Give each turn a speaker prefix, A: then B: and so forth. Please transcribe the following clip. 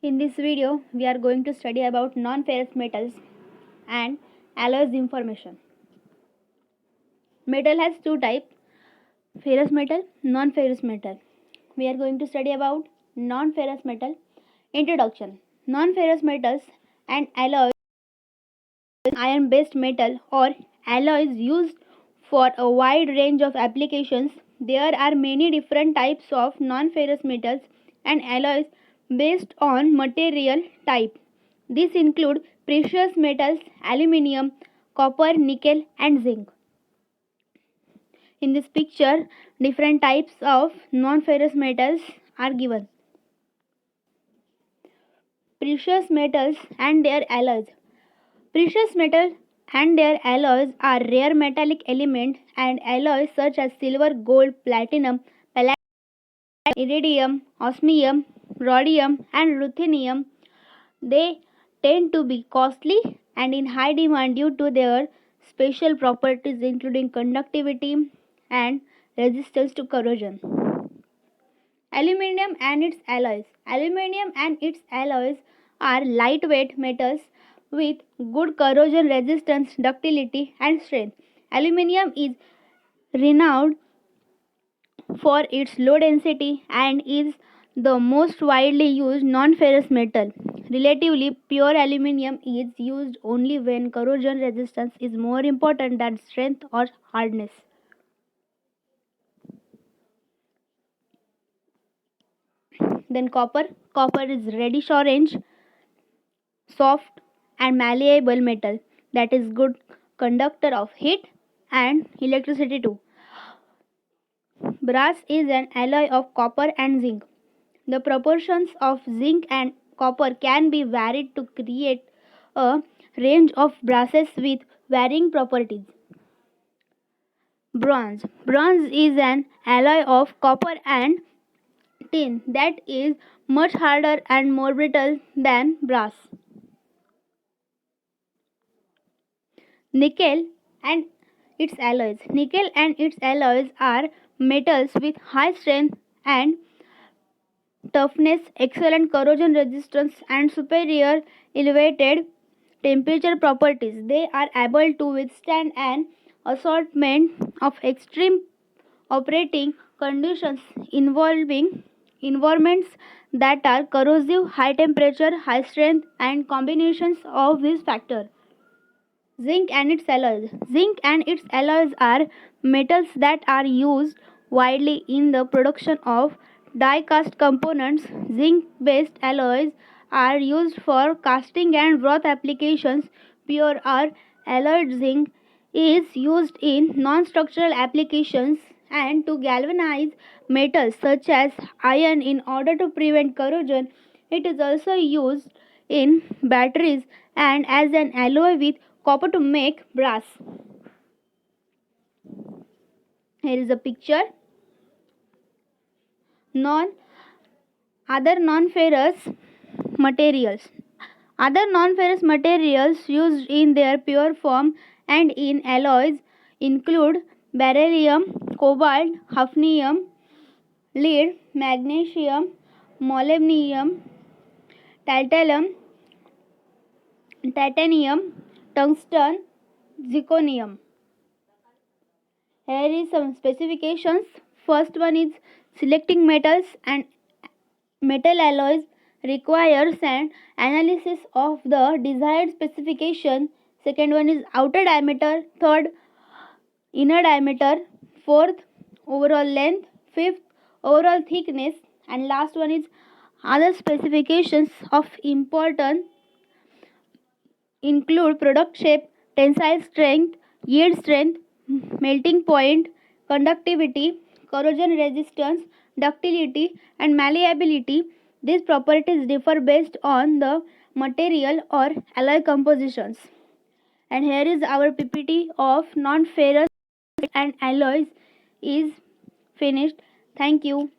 A: In this video, we are going to study about non-ferrous metals and alloys information. Metal has two types, ferrous metal, non-ferrous metal. We are going to study about non-ferrous metal. Introduction. Non-ferrous metals and alloys, iron-based metal or alloys used for a wide range of applications. There are many different types of non-ferrous metals and alloys based on material type. These include precious metals, aluminium, copper, nickel, and zinc. In this picture, different types of non-ferrous metals are given. Precious metals and their alloys. Precious metals and their alloys are rare metallic elements and alloys such as silver, gold, platinum, palladium, iridium, osmium, rhodium, and ruthenium. They tend to be costly and in high demand due to their special properties including conductivity and resistance to corrosion. Aluminium and its alloys. Aluminium and its alloys are lightweight metals with good corrosion resistance, ductility, and strength. Aluminium is renowned for its low density and is the most widely used non-ferrous metal. Relatively pure aluminium is used only when corrosion resistance is more important than strength or hardness. Then copper. Copper is reddish orange, soft and malleable metal that is good conductor of heat and electricity too. Brass is an alloy of copper and zinc. The proportions of zinc and copper can be varied to create a range of brasses with varying properties. Bronze. Bronze is an alloy of copper and tin that is much harder and more brittle than brass. Nickel and its alloys. Nickel and its alloys are metals with high strength and toughness, excellent corrosion resistance, and superior elevated temperature properties. They are able to withstand an assortment of extreme operating conditions involving environments that are corrosive, high temperature, high strength, and combinations of these factors. Zinc and its alloys. Zinc and its alloys are metals that are used widely in the production of die-cast components. Zinc-based alloys are used for casting and wrought applications. Pure or alloyed zinc is used in non-structural applications and to galvanize metals such as iron in order to prevent corrosion. It is also used in batteries and as an alloy with copper to make brass. Here is a picture. Other non-ferrous materials. Other non-ferrous materials used in their pure form and in alloys include beryllium, cobalt, hafnium, lead, magnesium, molybdenum, titanium, tungsten, zirconium. Here is some specifications. First one is selecting metals and metal alloys requires an analysis of the desired specification. Second one is outer diameter. Third, inner diameter. Fourth, overall length. Fifth, overall thickness. And last one is other specifications of importance include product shape, tensile strength, yield strength, melting point, conductivity, corrosion resistance, ductility, and malleability. These properties differ based on the material or alloy compositions. And here is our PPT of non-ferrous and alloys is finished. Thank you.